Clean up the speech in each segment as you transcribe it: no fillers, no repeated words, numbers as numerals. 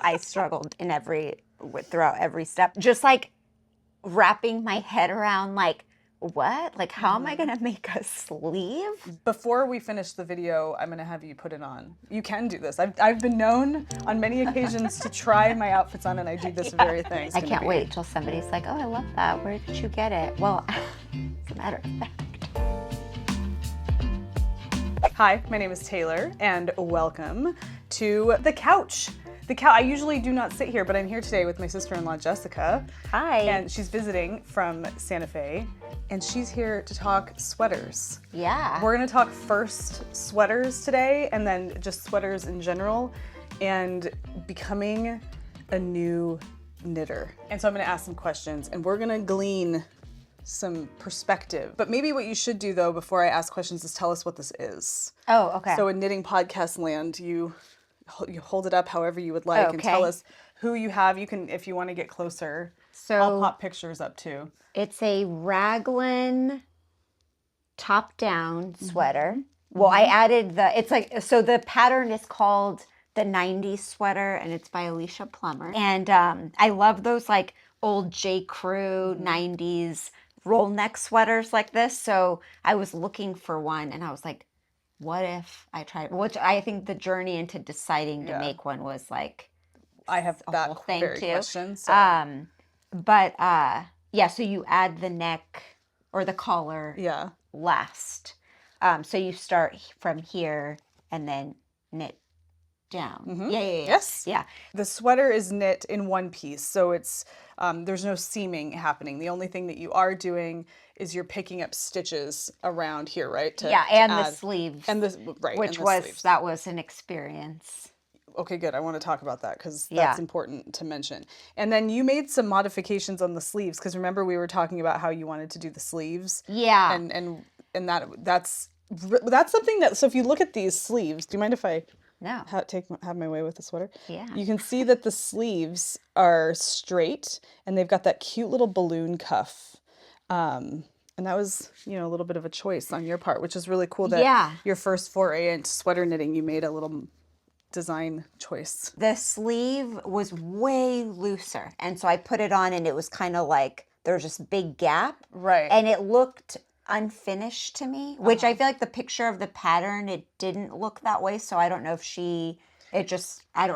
I struggled throughout every step. Just like wrapping my head around like, what? Like, how am I going to make a sleeve? Before we finish the video, I'm going to have you put it on. You can do this. I've been known on many occasions to try my outfits on, and I do this very thing. I can't wait till somebody's like, oh, I love that. Where did you get it? Well, as a matter of fact. Hi, my name is Taylor, and welcome to the couch. I usually do not sit here, but I'm here today with my sister-in-law, Jessica. Hi. And she's visiting from Santa Fe, and she's here to talk sweaters. Yeah. We're gonna talk first sweaters today, and then just sweaters in general, and becoming a new knitter. And so I'm gonna ask some questions, and we're gonna glean some perspective. But maybe what you should do, though, before I ask questions is tell us what this is. Oh, okay. So in knitting podcast land, you hold it up however you would like and tell us who you have. You can, if you want to get closer, So I'll pop pictures up too. It's a raglan top-down sweater. Well, I added the pattern is called the 90s sweater, and it's by Alicia Plummer. And I love those like old J. Crew 90s roll neck sweaters like this. So I was looking for one, and I was like, what if I tried? Which I think the journey into deciding to make one was like, I have a that whole thing very too. question. So. So you add the neck or the collar last. So you start from here and then knit down. Mm-hmm. Yes. Yeah. The sweater is knit in one piece, so it's there's no seaming happening. The only thing that you are doing is you're picking up stitches around here, right? The sleeves. And the sleeves. That was an experience. Okay, good. I want to talk about that because that's important to mention. And then you made some modifications on the sleeves because remember we were talking about how you wanted to do the sleeves. Yeah. And that's something that, so if you look at these sleeves, do you mind if I have my way with the sweater? Yeah. You can see that the sleeves are straight and they've got that cute little balloon cuff. And that was, a little bit of a choice on your part, which is really cool that your first foray into sweater knitting, you made a little design choice. The sleeve was way looser. And so I put it on and it was kind of like there was this big gap. Right. And it looked unfinished to me, which I feel like the picture of the pattern, it didn't look that way. So I don't know if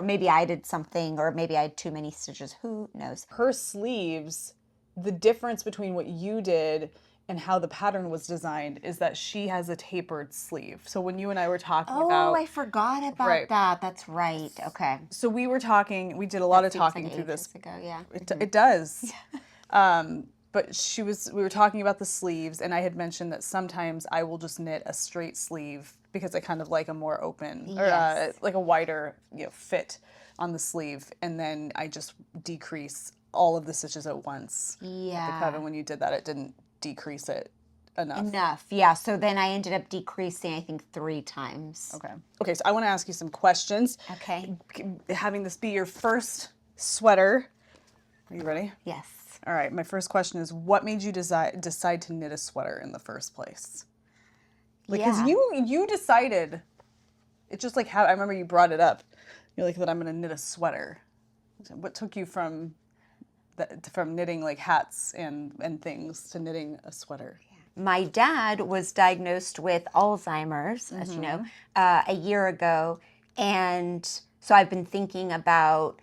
maybe I did something or maybe I had too many stitches. Who knows? Her sleeves, the difference between what you did and how the pattern was designed is that she has a tapered sleeve. So when you and I were talking about... Oh, I forgot about that. That's right. Okay. So we did a lot of talking through this. Ago, yeah. It does. But we were talking about the sleeves, and I had mentioned that sometimes I will just knit a straight sleeve because I kind of like a more open, or like a wider fit on the sleeve, and then I just decrease all of the stitches at once. Yeah. And when you did that, it didn't decrease it enough. Yeah. So then I ended up decreasing, I think, 3 times. Okay. So I want to ask you some questions. Okay. Having this be your first sweater. Are you ready? Yes. All right. My first question is, what made you decide to knit a sweater in the first place? Because you decided. It's just like how I remember you brought it up. You're like, that I'm going to knit a sweater. What took you from knitting like hats and things to knitting a sweater? My dad was diagnosed with Alzheimer's, as you know, a year ago. And so I've been thinking about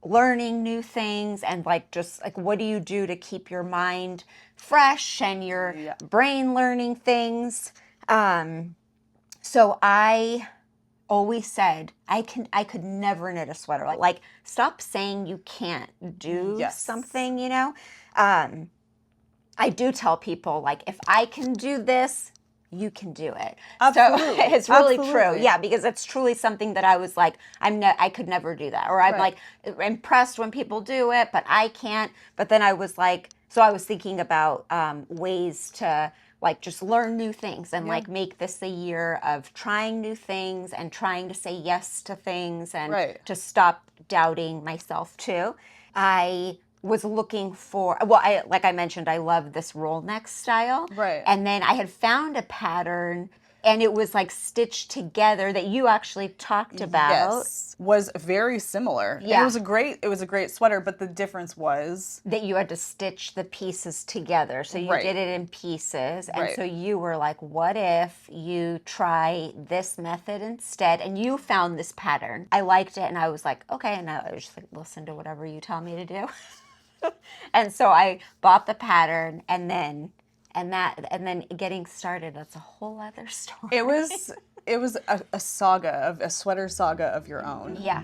learning new things and just what do you do to keep your mind fresh and your brain learning things. So I always said I could never knit a sweater. Like stop saying you can't do something, I do tell people if I can do this, you can do it. Absolutely. So it's really true. Yeah, because it's truly something that I was like, I could never do that. Or I'm impressed when people do it, but I can't. But then I was so I was thinking about ways to just learn new things and make this a year of trying new things and trying to say yes to things and to stop doubting myself too. I was looking for, like I mentioned, I love this roll neck style. Right. And then I had found a pattern and it was like stitched together that you actually talked about. Yes, was very similar. Yeah. And it was a great sweater, but the difference was that you had to stitch the pieces together. So you did it in pieces. And so you were like, what if you try this method instead? And you found this pattern. I liked it and I was like, okay. And I was just like, listen to whatever you tell me to do. And so I bought the pattern and then getting started, that's a whole other story. it was a saga, a sweater saga of your own. Yeah.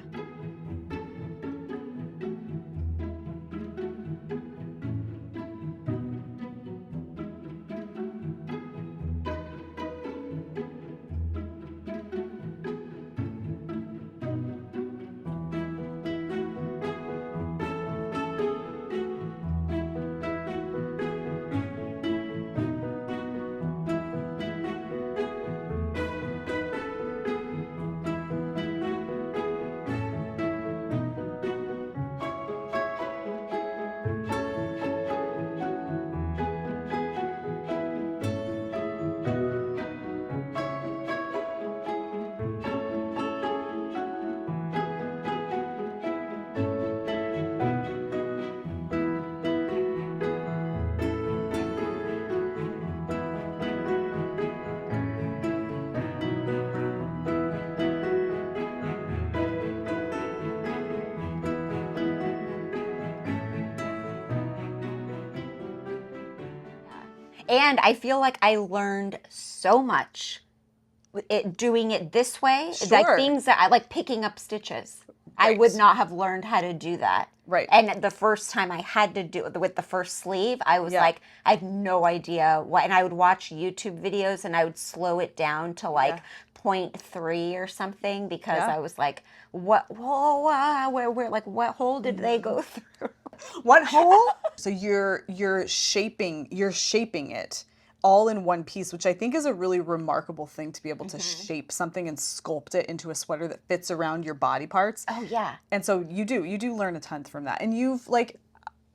And I feel like I learned so much doing it this way. Sure. Like things that I like picking up stitches. I would not have learned how to do that. Right. And the first time I had to do it with the first sleeve, I was like, I had no idea what, and I would watch YouTube videos and I would slow it down to like 0.3 or something because I was like, what hole did they go through? What hole? So you're shaping it all in one piece, which I think is a really remarkable thing to be able to shape something and sculpt it into a sweater that fits around your body parts. Oh yeah. And so you do learn a ton from that. And you've like,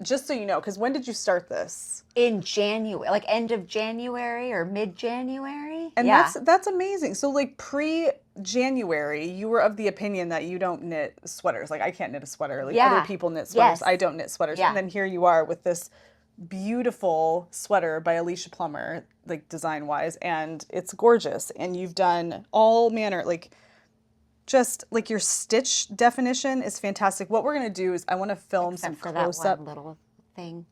just so you know, because when did you start this? In January, like end of January or mid-January. And that's amazing. So like pre-January, you were of the opinion that you don't knit sweaters. Like I can't knit a sweater. Like other people knit sweaters. I don't knit sweaters. And then here you are with this beautiful sweater by Alicia Plummer, like design-wise, and it's gorgeous. And you've done all manner, like just like your stitch definition is fantastic. What we're gonna do is I want to film some close-up. That one little thing.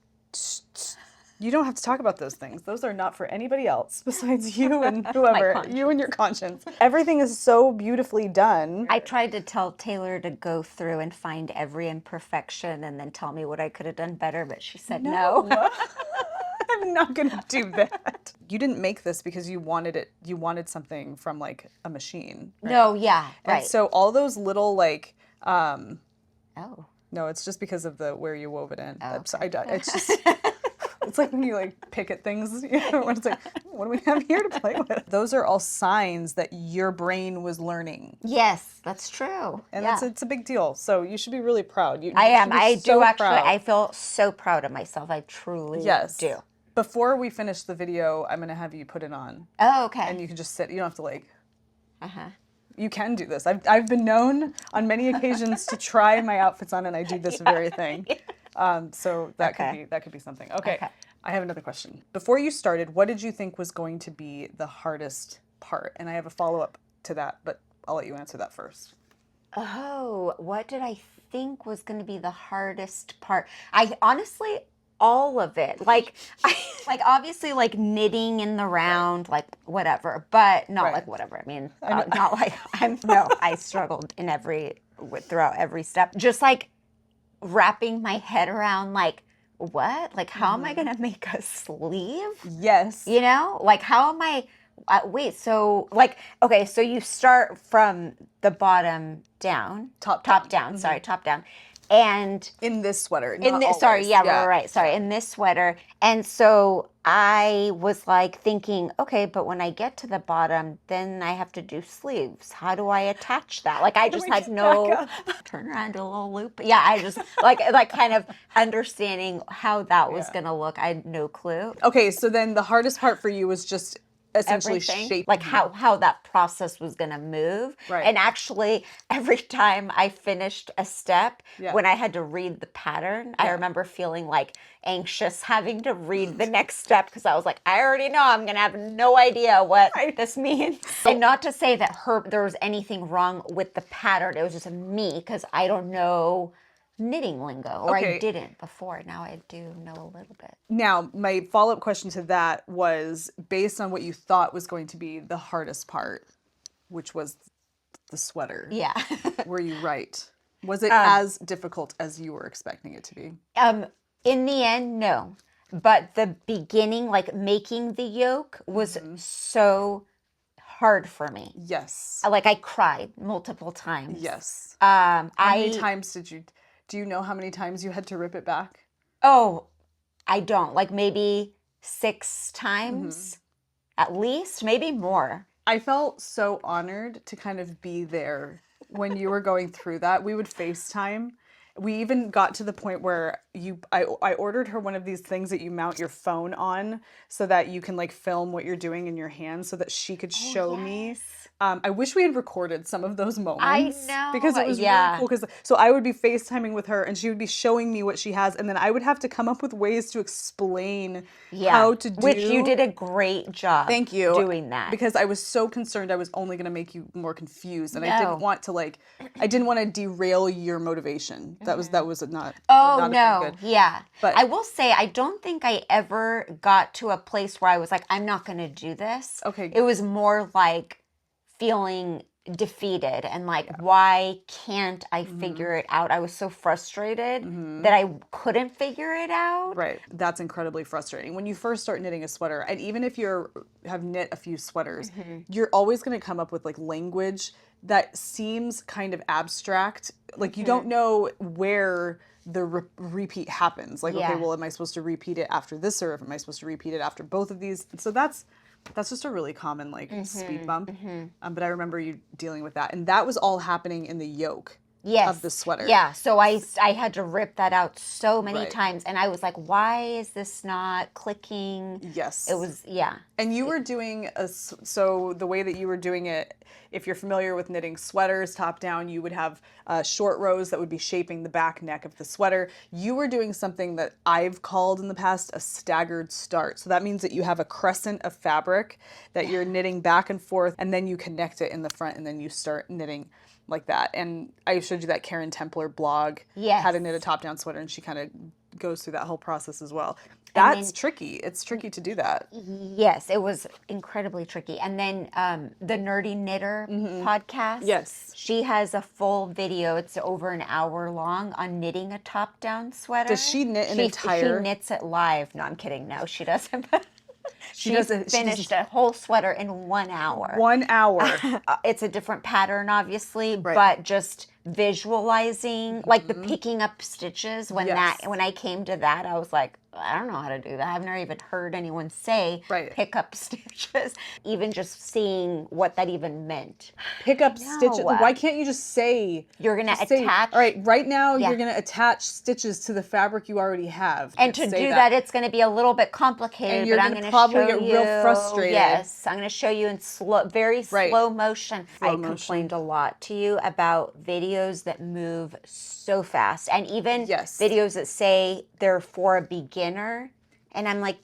You don't have to talk about those things. Those are not for anybody else besides you and whoever, you and your conscience. Everything is so beautifully done. I tried to tell Taylor to go through and find every imperfection and then tell me what I could have done better, but she said no. I'm not going to do that. You didn't make this because you wanted something from like a machine. Right? No, yeah, right. And so all those little like, oh. No, it's just because of where you wove it in. Oh, it's just... It's like when you like pick at things, you know, when it's like, what do we have here to play with? Those are all signs that your brain was learning. Yes, that's true. And it's a big deal. So you should be really proud. I am. I do actually. I feel so proud of myself. I truly do. Before we finish the video, I'm going to have you put it on. Oh, okay. And you can just sit. You don't have to like. You can do this. I've been known on many occasions to try my outfits on, and I do this very thing. So that could be something. Okay. I have another question. Before you started, what did you think was going to be the hardest part? And I have a follow-up to that, but I'll let you answer that first. Oh, what did I think was going to be the hardest part? I honestly, all of it. Like obviously like knitting in the round, like whatever, but not like whatever. I mean, not like I struggled throughout every step. Just like wrapping my head around like, what? Like, how am I going to make a sleeve? Yes. You know? Like, how am I... wait, so, like, okay, so you start from the bottom down. Top down. Sorry, top down. And... In this sweater. Sorry, in this sweater. And so I was, like, thinking, okay, but when I get to the bottom, then I have to do sleeves. How do I attach that? Like, I just had no... Turn around, do a little loop. Yeah, I just, like kind of understanding how that was going to look. I had no clue. Okay, so then the hardest part for you was just essentially everything, shape like how that process was going to move. Right. And actually, every time I finished a step, Yeah. when I had to read the pattern, I remember feeling like anxious having to read the next step because I was like, I already know I'm going to have no idea what this means. And not to say that there was anything wrong with the pattern. It was just me because I don't know knitting lingo, or I didn't before. Now I do know a little bit. Now, my follow-up question to that was based on what you thought was going to be the hardest part, which was the sweater. Yeah. Were you right? Was it as difficult as you were expecting it to be? In the end, no. But the beginning, like making the yoke, was so hard for me. Yes. Like I cried multiple times. Yes. How many times do you know how many times you had to rip it back? Oh, I don't. Like maybe 6 times at least, maybe more. I felt so honored to kind of be there when you were going through that. We would FaceTime. We even got to the point where I ordered her one of these things that you mount your phone on so that you can like film what you're doing in your hand so that she could show me. I wish we had recorded some of those moments. I know. Because it was really cool. So I would be FaceTiming with her and she would be showing me what she has. And then I would have to come up with ways to explain how to do. Which you did a great job. Thank you. Doing that. Because I was so concerned I was only going to make you more confused. And I didn't want to derail your motivation. That was not. Oh, not no. good. Yeah. But I will say, I don't think I ever got to a place where I was like, I'm not going to do this. Okay. It was more like feeling defeated and like, why can't I figure it out? I was so frustrated that I couldn't figure it out. Right. That's incredibly frustrating. When you first start knitting a sweater, and even if have knit a few sweaters, you're always going to come up with like language that seems kind of abstract. Like you don't know where the repeat happens. Like, okay, well, am I supposed to repeat it after this, or am I supposed to repeat it after both of these? So that's just a really common like speed bump. But I remember you dealing with that, and that was all happening in the yoke of the sweater. Yeah. So I had to rip that out so many times, and I was like, why is this not clicking? Yes. It was And you were doing so the way that you were doing it, if you're familiar with knitting sweaters top down, you would have short rows that would be shaping the back neck of the sweater. You were doing something that I've called in the past a staggered start. So that means that you have a crescent of fabric that you're knitting back and forth, and then you connect it in the front, and then you start knitting like that. And I showed you that Karen Templer blog, how to knit a top down sweater, and she kind of goes through that whole process as well. That's tricky. It's tricky to do that. Yes, it was incredibly tricky. And then the Nerdy Knitter podcast. Yes. She has a full video. It's over an hour long on knitting a top-down sweater. Does she knit an entire... She knits it live. No, I'm kidding. No, she doesn't. She doesn't finished a whole sweater in 1 hour. 1 hour. It's a different pattern, obviously, but just visualizing, like the picking up stitches. When I came to that, I was like, I don't know how to do that. I've never even heard anyone say pick up stitches. Even just seeing what that even meant. Pick up stitches. Why can't you just say you're going to attach? All right, right now you're going to attach stitches to the fabric you already have. And to do that, it's going to be a little bit complicated. And you're going to probably get real frustrated. Yes, I'm going to show you in very slow motion. I complained a lot to you about videos that move so fast, and even videos that say they're for a beginner. And I'm like,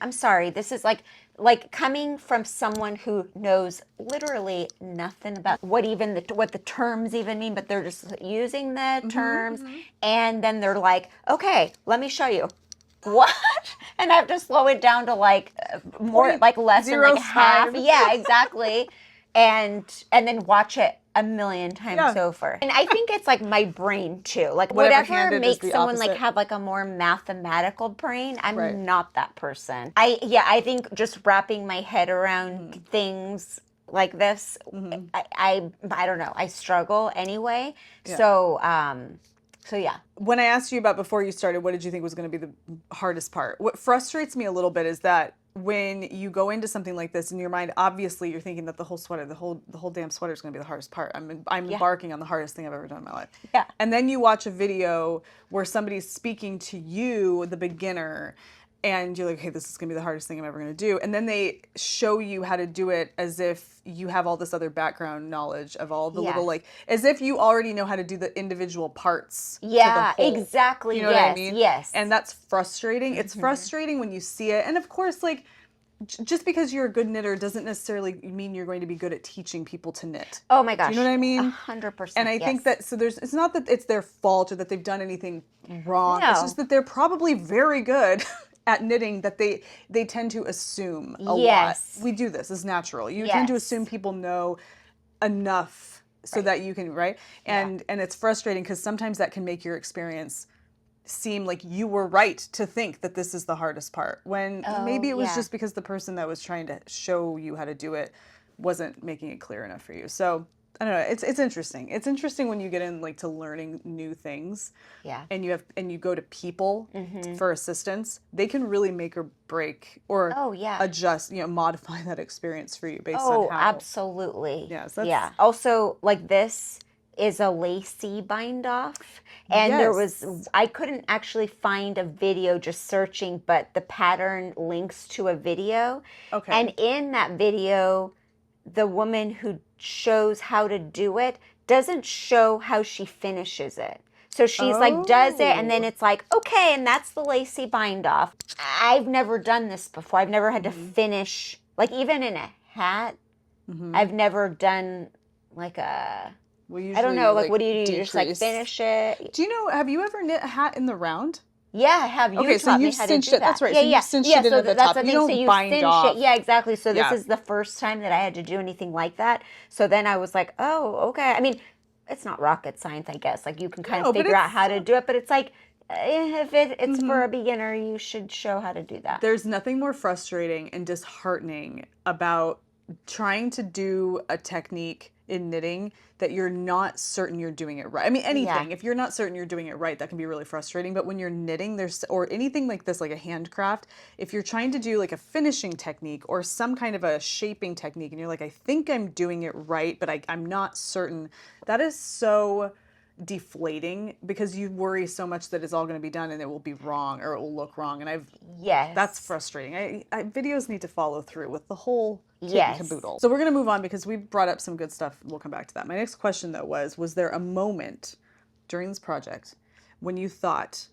I'm sorry, this is like coming from someone who knows literally nothing about what the terms even mean, but they're just using the terms, and then they're like, okay, let me show you. What? And I have to slow it down to like more, like less than like half. Yeah, exactly. And then watch it a million times over. And I think it's like my brain too. Like whatever makes someone like have like a more mathematical brain, I'm not that person. I think just wrapping my head around things like this, I don't know. I struggle anyway. Yeah. So yeah. When I asked you about before you started, what did you think was going to be the hardest part? What frustrates me a little bit is that when you go into something like this in your mind, obviously you're thinking that the whole sweater, the whole damn sweater is going to be the hardest part. I'm embarking on the hardest thing I've ever done in my life. Yeah. And then you watch a video where somebody's speaking to you, the beginner, and you're like, okay, this is going to be the hardest thing I'm ever going to do. And then they show you how to do it as if you have all this other background knowledge of all the little, like, as if you already know how to do the individual parts. Yeah, to the whole. exactly. You know what I mean? Yes. And that's frustrating. It's frustrating when you see it. And of course, like, just because you're a good knitter doesn't necessarily mean you're going to be good at teaching people to knit. Oh my gosh. Do you know what I mean? 100%. And I think that, so it's not that it's their fault or that they've done anything wrong. No. It's just that they're probably very good at knitting, that they tend to assume a lot. We do this. It's natural. You tend to assume people know enough so that you can, right? And it's frustrating because sometimes that can make your experience seem like you were right to think that this is the hardest part, when maybe it was just because the person that was trying to show you how to do it wasn't making it clear enough for you. So I don't know. It's interesting. It's interesting when you get in like to learning new things. Yeah. And you go to people for assistance. They can really make or break or adjust, modify that experience for you based on how. Oh, absolutely. Yeah. So yeah. Also, like this is a lacy bind off, and I couldn't actually find a video just searching, but the pattern links to a video. Okay. And in that video, the woman who shows how to do it doesn't show how she finishes it. So she's like does it, and then it's like, okay, and that's the lacy bind off. I've never done this before. I've never had to finish, like even in a hat, I've never done like a I don't know, like what do you do? You just like finish it? Do you know, have you ever knit a hat in the round? Yeah, I have. You taught me how to do that. That's right. So you cinched it into the top. You don't bind off. Yeah, exactly. So this is the first time that I had to do anything like that. So then I was like, oh, okay. I mean, it's not rocket science, I guess. Like you can kind of figure out how to do it, but it's like, if it's for a beginner, you should show how to do that. There's nothing more frustrating and disheartening about trying to do a technique in knitting that you're not certain you're doing it right. I mean, anything. If you're not certain you're doing it right, that can be really frustrating. But when you're knitting, or anything like this, like a handcraft, if you're trying to do like a finishing technique or some kind of a shaping technique, and you're like, I think I'm doing it right, but I'm not certain, that is so deflating because you worry so much that it's all going to be done and it will be wrong or it will look wrong. And that's frustrating. Videos need to follow through with the whole kit and caboodle. So we're going to move on because we brought up some good stuff. We'll come back to that. My next question though was there a moment during this project when you thought,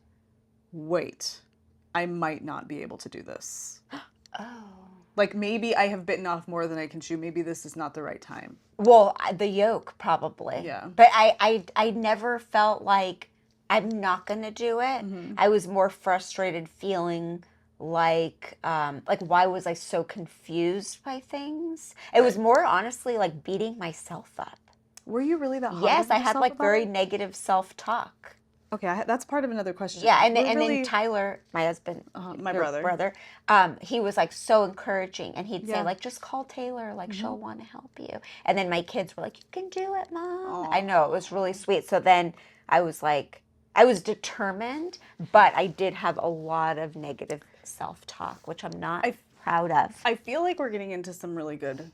wait, I might not be able to do this? Like maybe I have bitten off more than I can chew. Maybe this is not the right time. Well, the yoke probably. Yeah. But I never felt like I'm not going to do it. I was more frustrated feeling like why was I so confused by things? It was more honestly like beating myself up. Were you really that hard? Yes, I had like very negative self-talk. Okay, that's part of another question. Yeah, and then Tyler, my husband, my brother, he was like so encouraging, and he'd say like, just call Taylor, like she'll want to help you. And then my kids were like, you can do it, Mom. I know, it was really sweet. So then I was like, I was determined, but I did have a lot of negative self-talk, which I'm not proud of. I feel like we're getting into some really good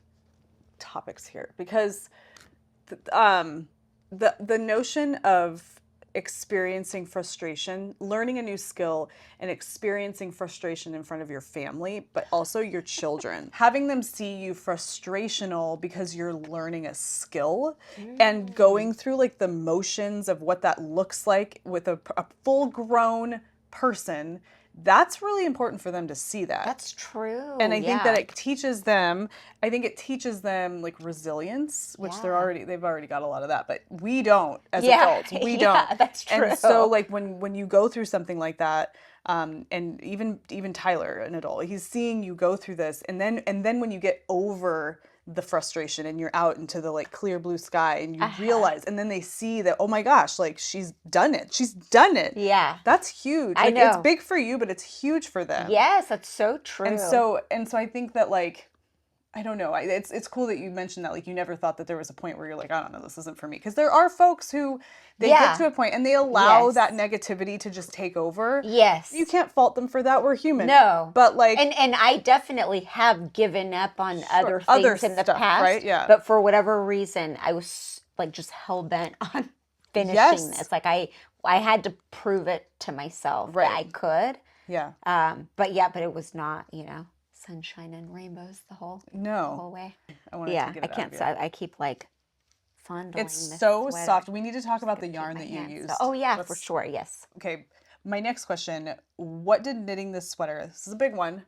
topics here because the notion of experiencing frustration, learning a new skill, and experiencing frustration in front of your family, but also your children. Having them see you frustrational because you're learning a skill and going through like the motions of what that looks like with a full-grown person, that's really important for them to see that. That's true. And I think that it teaches them like resilience, which they've already got a lot of that, but we don't as adults. We don't. That's true. And so like when you go through something like that, and even Tyler, an adult, he's seeing you go through this, and then when you get over the frustration and you're out into the like clear blue sky and you realize, and then they see that, oh my gosh, like she's done it. Yeah. That's huge. I Like, know. it's big for you, but it's huge for them. Yes, that's so true. And so I think that like, I don't know. It's cool that you mentioned that. Like, you never thought that there was a point where you're like, I don't know, this isn't for me. Because there are folks who they get to a point and they allow that negativity to just take over. Yes. You can't fault them for that. We're human. No. But like, and I definitely have given up on other things in the stuff, past. right? Yeah. But for whatever reason, I was like just hell bent on finishing this. Like I had to prove it to myself that I could. Yeah. But it was not, sunshine and rainbows the whole way. I wanted Yeah, to get I it out can't. of So you. I keep like fondling It's this so sweater. soft. We need to talk about the Get yarn my that you hands. used. Oh yeah, for sure. Yes. Okay. My next question, what did knitting this sweater, this is a big one.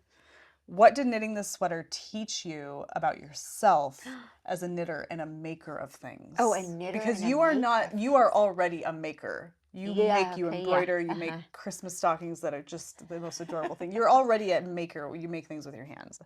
What did knitting this sweater teach you about yourself as a knitter and a maker of things? Oh, a knitter. Because and you a are maker. not, you are already a maker. You make, you okay, embroider, you make Christmas stockings that are just the most adorable thing. You're already a maker. You make things with your hands.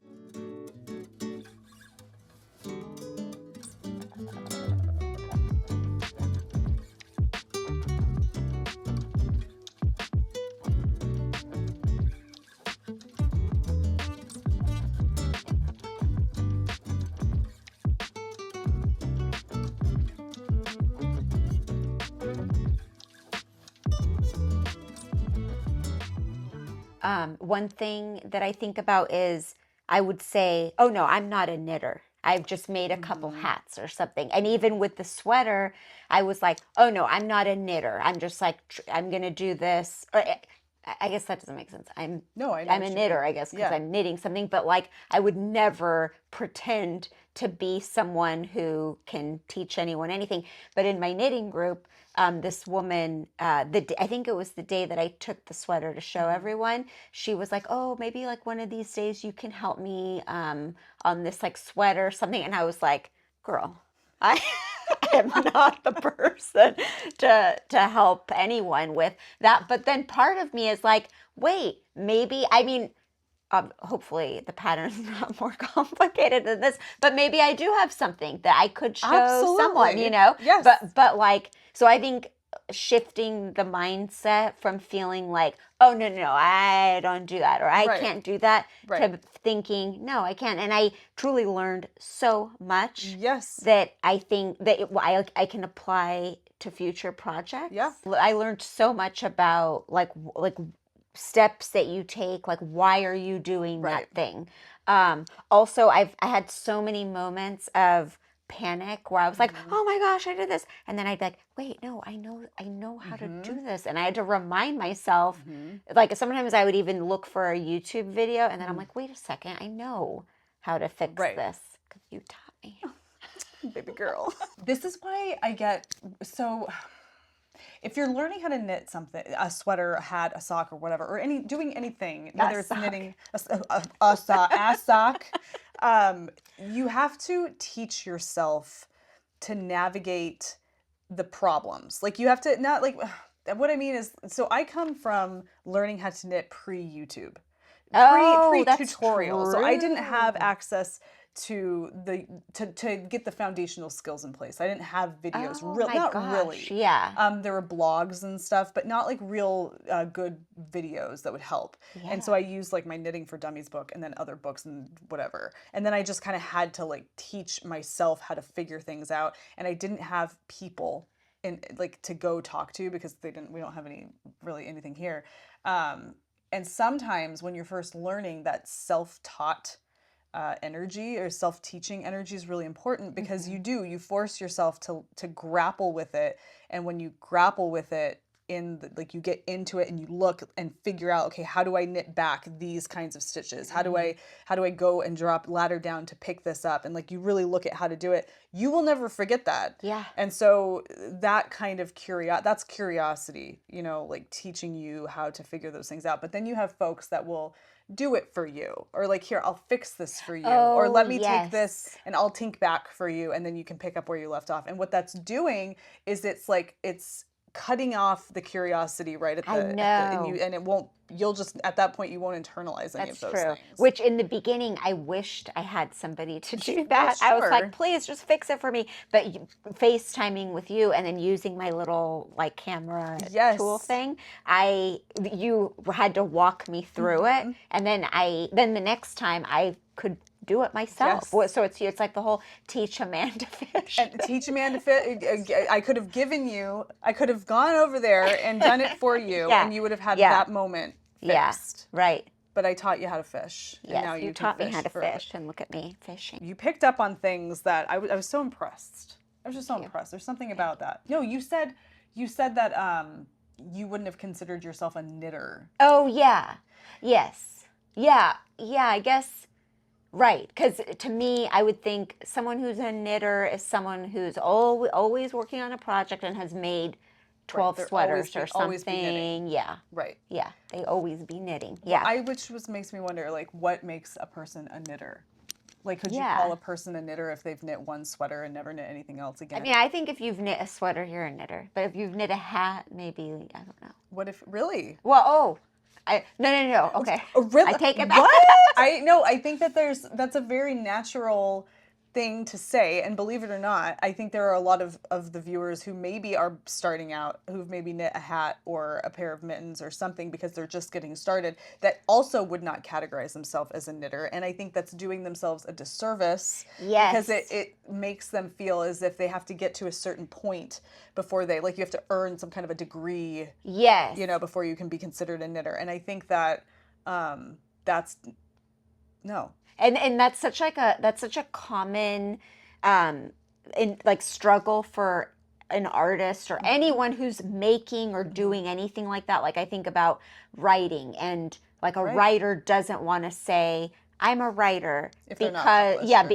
One thing that I think about is I would say, oh no, I'm not a knitter. I've just made a couple hats or something. And even with the sweater, I was like, oh no, I'm not a knitter. I'm just like, I'm going to do this. Or, I guess that doesn't make sense. I'm a knitter, I guess, because I'm knitting something. But like, I would never pretend to be someone who can teach anyone anything. But in my knitting group, this woman, I think it was the day that I took the sweater to show everyone. She was like, "Oh, maybe like one of these days you can help me on this like sweater or something." And I was like, "Girl, I am not the person to help anyone with that." But then part of me is like, "Wait, maybe." I mean, hopefully the pattern's not more complicated than this, but maybe I do have something that I could show someone, Yes. But like, so I think shifting the mindset from feeling like, oh no, I don't do that, or I can't do that, to thinking, no, I can. And I truly learned so much that I think that I can apply to future projects. Yeah. I learned so much about like steps that you take, like why are you doing that thing. Also, I had so many moments of panic where I was like, oh my gosh, I did this, and then I'd be like, wait, no, I know how to do this, and I had to remind myself. Like sometimes I would even look for a YouTube video, and then I'm like, wait a second, I know how to fix this because you taught me. Baby girl. This is why I get so. If you're learning how to knit something, a sweater, a hat, a sock, or whatever, or doing anything, whether it's knitting a sock, you have to teach yourself to navigate the problems. Like you have to not like. What I mean is, so I come from learning how to knit pre-YouTube, pre-tutorial. So I didn't have access to get the foundational skills in place. I didn't have videos. Really. Yeah. There were blogs and stuff, but not like real good videos that would help. Yeah. And so I used like my Knitting for Dummies book and then other books and whatever. And then I just kind of had to like teach myself how to figure things out. And I didn't have people to go talk to because we don't have anything here. And sometimes when you're first learning, that self-taught energy or self-teaching energy is really important because you force yourself to grapple with it. And when you grapple with it you get into it and you look and figure out, okay, how do I knit back these kinds of stitches? How do I go and drop ladder down to pick this up? And like, you really look at how to do it. You will never forget that. Yeah. And so that kind of that's curiosity, like teaching you how to figure those things out. But then you have folks that will do it for you, or like, here, I'll fix this for you, or let me take this and I'll tink back for you, and then you can pick up where you left off. And what that's doing is it's cutting off the curiosity right at and it won't. You'll just at that point you won't internalize any of those things. Which in the beginning I wished I had somebody to do that. I was like, please just fix it for me. But FaceTiming with you and then using my little like camera tool thing, you had to walk me through it, and then the next time I could do it myself. Yes. So it's like the whole teach a man to fish. And teach a man to fish. I could have gone over there and done it for you, and you would have had that moment fixed. Yeah, right. But I taught you how to fish. Yes, and now you taught me how to fish, and look at me fishing. You picked up on things that I was so impressed. I was just so impressed. There's something about that. No, you said that you wouldn't have considered yourself a knitter. Oh, yeah. Yes. Yeah. Yeah, I guess. Right. Because to me, I would think someone who's a knitter is someone who's always working on a project and has made 12 sweaters or always be knitting. something. Yeah. Right. Yeah. They always be knitting. Yeah. Which makes me wonder, like, what makes a person a knitter? Like, could you call a person a knitter if they've knit one sweater and never knit anything else again? I mean, I think if you've knit a sweater, you're a knitter. But if you've knit a hat, maybe, I don't know. What if, really? Well, no. Okay. Oh, really? I take it back. What? I think that that's a very natural thing to say, and believe it or not, I think there are a lot of the viewers who maybe are starting out, who've maybe knit a hat or a pair of mittens or something because they're just getting started, that also would not categorize themselves as a knitter, and I think that's doing themselves a disservice. Yes. Because it makes them feel as if they have to get to a certain point before you have to earn some kind of a degree. Yes. Before you can be considered a knitter, and I think that that's no. And that's such a common struggle for an artist or anyone who's making or doing anything like that. Like I think about writing, and like a writer doesn't want to say I'm a writer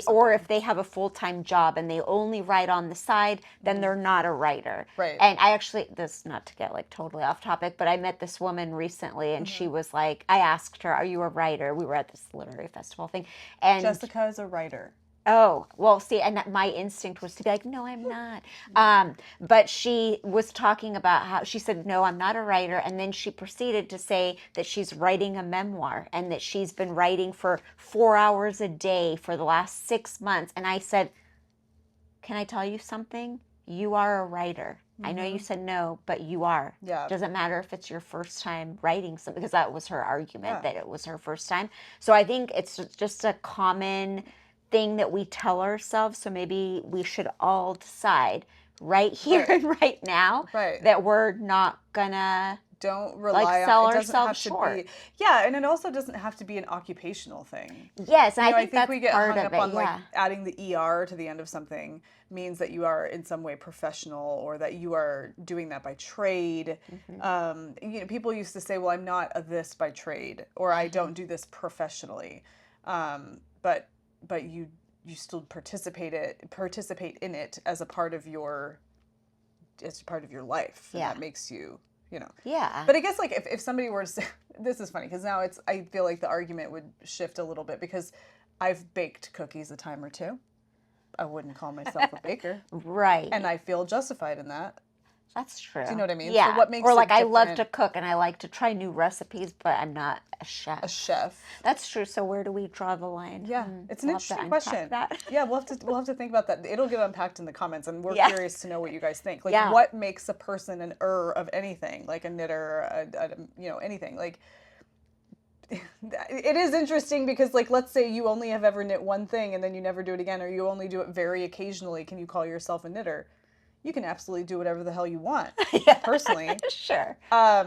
or if they have a full-time job and they only write on the side, then they're not a writer. Right. And I actually, this not to get like totally off topic, but I met this woman recently and she was like, I asked her, are you a writer? We were at this literary festival thing. And Jessica is a writer. Oh, well, see, and my instinct was to be like, no, I'm not. But she was talking about how she said, no, I'm not a writer. And then she proceeded to say that she's writing a memoir and that she's been writing for 4 hours a day for the last 6 months. And I said, can I tell you something? You are a writer. I know you said no, but you are. Yeah. Doesn't matter if it's your first time writing something, because that was her argument, that it was her first time. So I think it's just a common thing that we tell ourselves, so maybe we should all decide right here and right now that we're not gonna don't rely sell on it. Doesn't ourselves have short. To be, yeah, and it also doesn't have to be an occupational thing. Yes, and I think that's we get part hung of up it, on like adding the ER to the end of something means that you are in some way professional or that you are doing that by trade. People used to say, well, I'm not a this by trade, or I don't do this professionally. But you still participate in it as a part of your life, and that makes you Yeah. But I guess like if somebody were to say, this is funny because now I feel like the argument would shift a little bit because I've baked cookies a time or two. I wouldn't call myself a baker, right? And I feel justified in that. That's true. Do you know what I mean? Yeah. So what makes or like it I love to cook and I like to try new recipes, but I'm not a chef. A chef. That's true. So where do we draw the line? Yeah, it's an interesting question. Yeah, we'll have to think about that. It'll get unpacked in the comments, and we're curious to know what you guys think. Like, what makes a person an of anything? Like a knitter, anything. Like, it is interesting because, like, let's say you only have ever knit one thing and then you never do it again, or you only do it very occasionally. Can you call yourself a knitter? You can absolutely do whatever the hell you want, personally. Sure.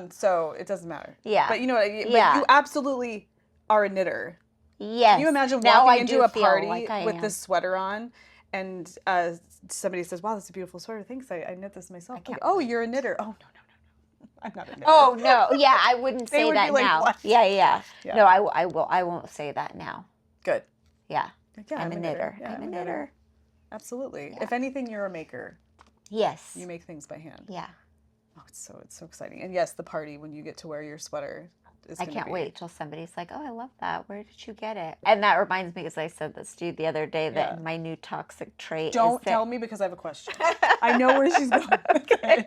So it doesn't matter. Yeah. But you absolutely are a knitter. Yes. Can you imagine walking into a party with this sweater on, and somebody says, "Wow, that's a beautiful sweater. Thanks. I knit this myself." Like, oh, you're a knitter. Oh, no. I'm not a knitter. Oh no. Yeah, I wouldn't say that now. What? Yeah. No, I won't say that now. Good. Yeah. I'm a knitter. Yeah, I'm a knitter. Absolutely. Yeah. If anything, you're a maker. Yes. You make things by hand. Yeah. Oh, it's so exciting. And yes, the party when you get to wear your sweater. I can't wait till somebody's like, "Oh, I love that. Where did you get it?" And that reminds me, because I said this to you the other day, that my new toxic trait. Don't tell me because I have a question. I know where she's going. Okay.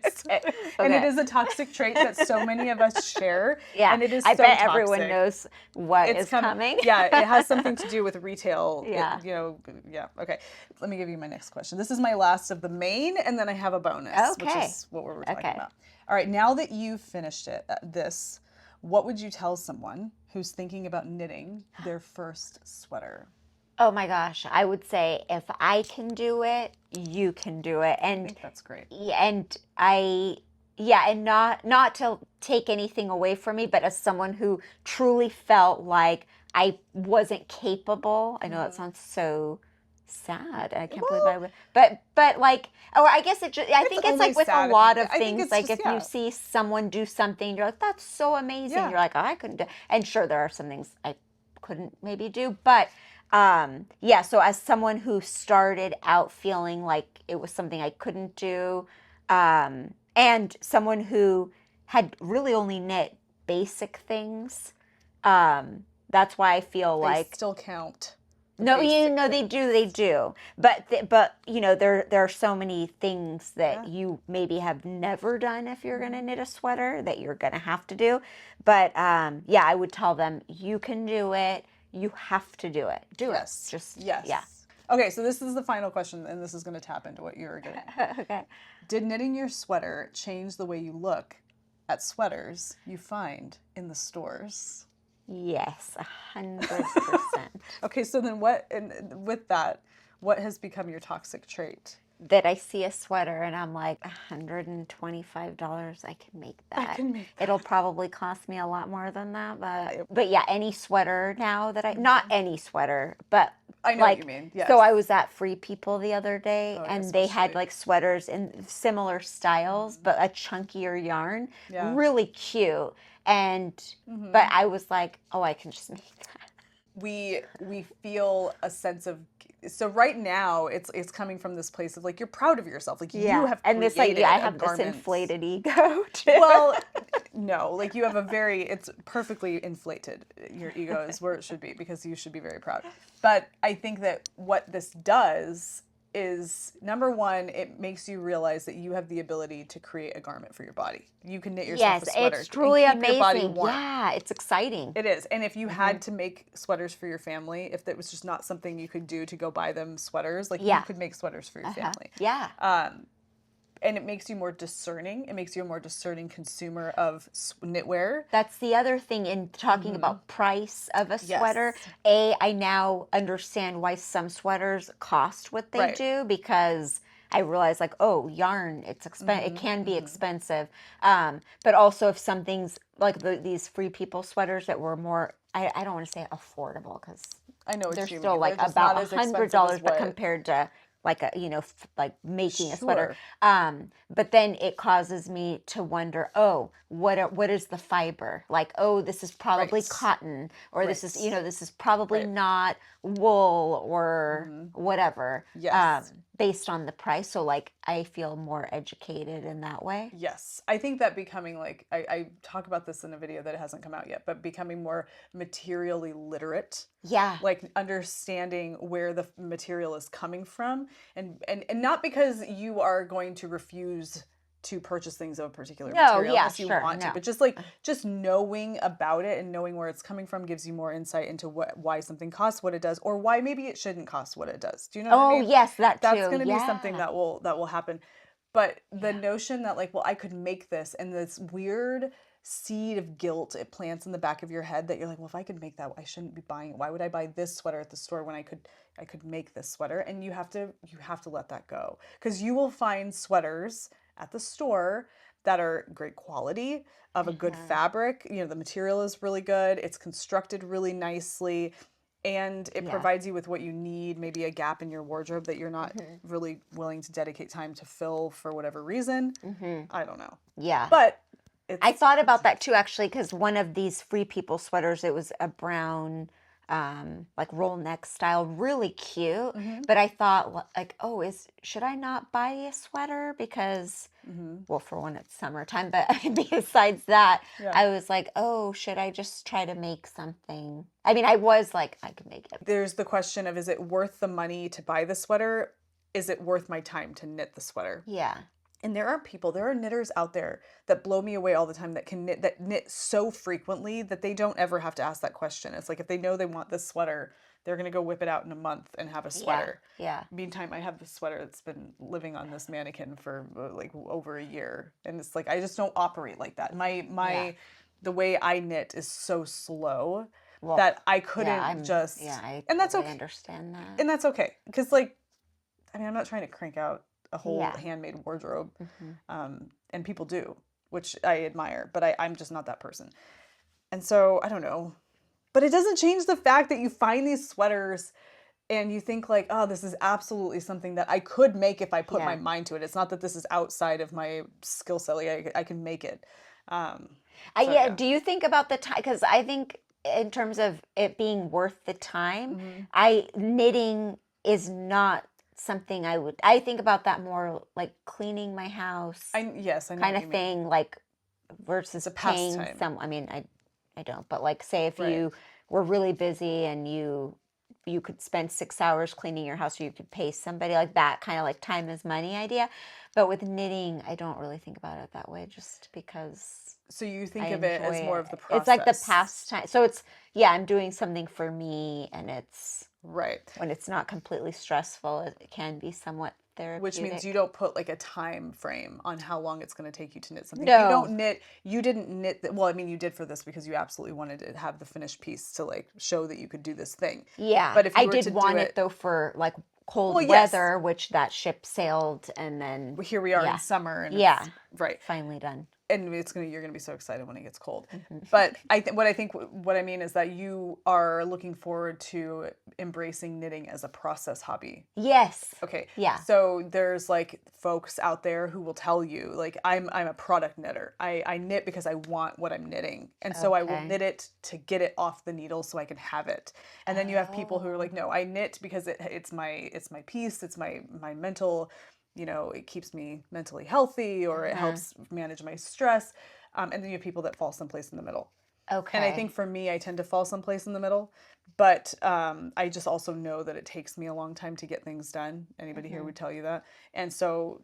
And it is a toxic trait that so many of us share. Yeah. And it is. I bet toxic. Everyone knows what is coming. Yeah, it has something to do with retail. Yeah. Yeah. Okay. Let me give you my next question. This is my last of the main, and then I have a bonus, which is what we're talking about. All right. Now that you've finished this. What would you tell someone who's thinking about knitting their first sweater? Oh my gosh, I would say if I can do it, you can do it. And I think that's great. And and not to take anything away from me, but as someone who truly felt like I wasn't capable. I know that sounds so sad. I can't believe I would, but like, or I guess it just, I think it's only like with a sad if lot you- of I think things, it's like just- if you see someone do something, you're like, that's so amazing. Yeah. You're like, oh, I couldn't do, and sure, there are some things I couldn't maybe do, but yeah, so as someone who started out feeling like it was something I couldn't do, and someone who had really only knit basic things, that's why I feel They like still count. no, you know they do. But you know there are so many things that you maybe have never done if you're going to knit a sweater that you're going to have to do. But yeah, I would tell them you can do it. You have to do it. Do it. Just yeah. Okay, so this is the final question, and this is going to tap into what you were getting. Okay. Did knitting your sweater change the way you look at sweaters you find in the stores? Yes, 100%. Okay, so then with that, what has become your toxic trait? That I see a sweater and I'm like, $125, I can make that. I can make that. It'll probably cost me a lot more than that, but yeah, any sweater now that not any sweater, but I know what you mean. Yes. So I was at Free People the other day, and they had especially. like sweaters in similar styles, but a chunkier yarn, really cute. And but I was like, oh, I can just make that. We feel a sense of, so right now it's coming from this place of like you're proud of yourself, like you have and this like I have this inflated ego too. Well, no, like you have it's perfectly inflated. Your ego is where it should be because you should be very proud. But I think that what this does is, number one, it makes you realize that you have the ability to create a garment for your body. You can knit yourself a sweater. It's truly and keep amazing. Your body warm. Yeah, it's exciting. It is. And if you had to make sweaters for your family, if that was just not something you could do to go buy them sweaters, like you could make sweaters for your family. Yeah. And it makes you more discerning. It makes you a more discerning consumer of knitwear. That's the other thing in talking about price of a sweater. I now understand why some sweaters cost what they do, because I realize like, oh, yarn, it's it can be expensive. But also if something's like these Free People sweaters that were more, I don't want to say affordable because I know what they're you still mean. like They're just about not as expensive $100, as but what- compared to like a like making a sweater. But then it causes me to wonder, oh, what is the fiber? Like, oh, this is probably cotton, or this is this is probably not wool or whatever. Yes. Based on the price. So like I feel more educated in that way. Yes. I think that becoming like, I talk about this in a video that hasn't come out yet, but becoming more materially literate. Yeah. Like understanding where the material is coming from, and not because you are going to refuse to purchase things of a particular material unless you want to, but just like knowing about it and knowing where it's coming from gives you more insight into why something costs what it does, or why maybe it shouldn't cost what it does. Do you know what I mean? Yes, that's going to be something that will happen. But the notion that like, well, I could make this, and this weird seed of guilt it plants in the back of your head that you're like, well, if I could make that, I shouldn't be buying it. Why would I buy this sweater at the store when I could make this sweater? And you have to let that go, because you will find sweaters at the store that are great quality, of a good fabric. The material is really good. It's constructed really nicely. And it provides you with what you need, maybe a gap in your wardrobe that you're not really willing to dedicate time to fill for whatever reason. I don't know. Yeah. But I thought about that too, actually, because one of these Free People sweaters, it was a brown, like roll neck style, really cute. But I thought like, oh, should I not buy a sweater? Because, well, for one, it's summertime, but besides that, I was like, oh, should I just try to make something? I mean, I was like, I could make it. There's the question of, is it worth the money to buy the sweater? Is it worth my time to knit the sweater? Yeah. And there are knitters out there that blow me away all the time, that knit so frequently that they don't ever have to ask that question. It's like, if they know they want this sweater, they're going to go whip it out in a month and have a sweater. Yeah. Meantime, I have this sweater that's been living on this mannequin for like over a year. And it's like, I just don't operate like that. The way I knit is so slow that I couldn't and that's okay. I understand that. And that's okay. Because like, I mean, I'm not trying to crank out a whole handmade wardrobe. And people do, which I admire, but I'm just not that person. And so I don't know, but it doesn't change the fact that you find these sweaters and you think like, oh, this is absolutely something that I could make if I put my mind to it. It's not that this is outside of my skill set. Like I can make it. Do you think about the time? Because I think in terms of it being worth the time, knitting is not something I think about that more like cleaning my house. I know kind of thing, like versus paying some. I mean, I don't, but like say if you were really busy and you could spend 6 hours cleaning your house, or you could pay somebody, like that kind of like time is money idea. But with knitting, I don't really think about it that way, just because. So you think of it as more of the process. It's like the pastime. So it's, I'm doing something for me, and it's when it's not completely stressful, it can be somewhat therapeutic. Which means you don't put like a time frame on how long it's going to take you to knit something. No. You didn't knit, well, I mean, you did for this because you absolutely wanted to have the finished piece to like show that you could do this thing. Yeah. But if you I did want it though for like cold weather, which that ship sailed, and then here we are in summer. And it's finally done. And you're gonna be so excited when it gets cold. But what I mean is that you are looking forward to embracing knitting as a process hobby. Yes. Okay. Yeah. So there's like folks out there who will tell you like I'm a product knitter. I knit because I want what I'm knitting, and so I will knit it to get it off the needle so I can have it. And then you have people who are like, no, I knit because it's my piece. It's my mental. It keeps me mentally healthy, or it helps manage my stress. And then you have people that fall someplace in the middle. Okay. And I think for me, I tend to fall someplace in the middle. But I just also know that it takes me a long time to get things done. Anybody here would tell you that. And so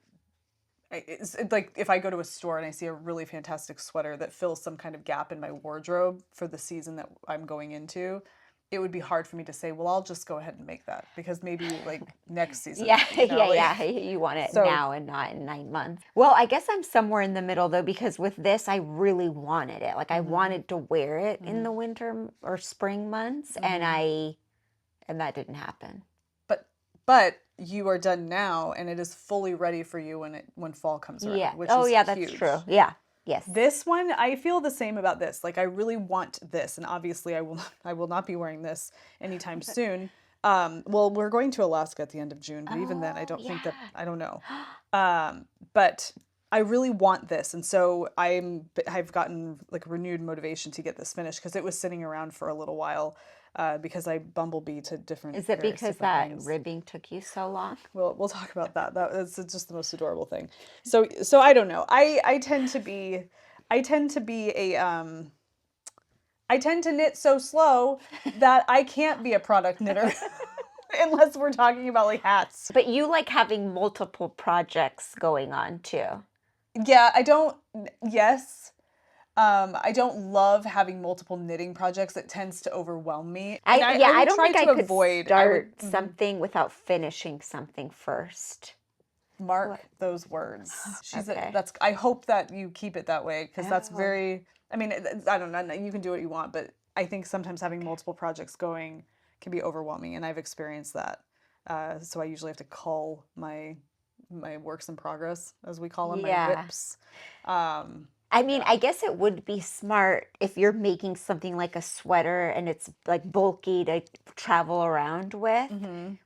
it's like if I go to a store and I see a really fantastic sweater that fills some kind of gap in my wardrobe for the season that I'm going into, it would be hard for me to say, well, I'll just go ahead and make that because maybe like next season. You want it now and not in 9 months. Well, I guess I'm somewhere in the middle though, because with this, I really wanted it. Like I wanted to wear it in the winter or spring months, and that didn't happen. But you are done now, and it is fully ready for you when fall comes around. Yeah. Which is that's huge. true. Yeah. Yes. This one, I feel the same about this. Like I really want this, and obviously I will not be wearing this anytime soon. Well, we're going to Alaska at the end of June, but even then I don't think that, I don't know. But I really want this, and so I've gotten like renewed motivation to get this finished because it was sitting around for a little while. Because I bumblebee to different. Is it because that things. ribbing took you so long? Well, we'll talk about that. That's just the most adorable thing. So I don't know. I tend to be I tend to knit so slow that I can't be a product knitter unless we're talking about like hats. But you like having multiple projects going on too. Yeah, I don't. Yes. I don't love having multiple knitting projects. It tends to overwhelm me. I don't think I could start something without finishing something first. Mark those words. I hope that you keep it that way because that's very. I mean, I don't know. You can do what you want, but I think sometimes having multiple projects going can be overwhelming, and I've experienced that. So I usually have to cull my works in progress, as we call them, my whips. I mean, I guess it would be smart if you're making something like a sweater and it's like bulky to travel around with.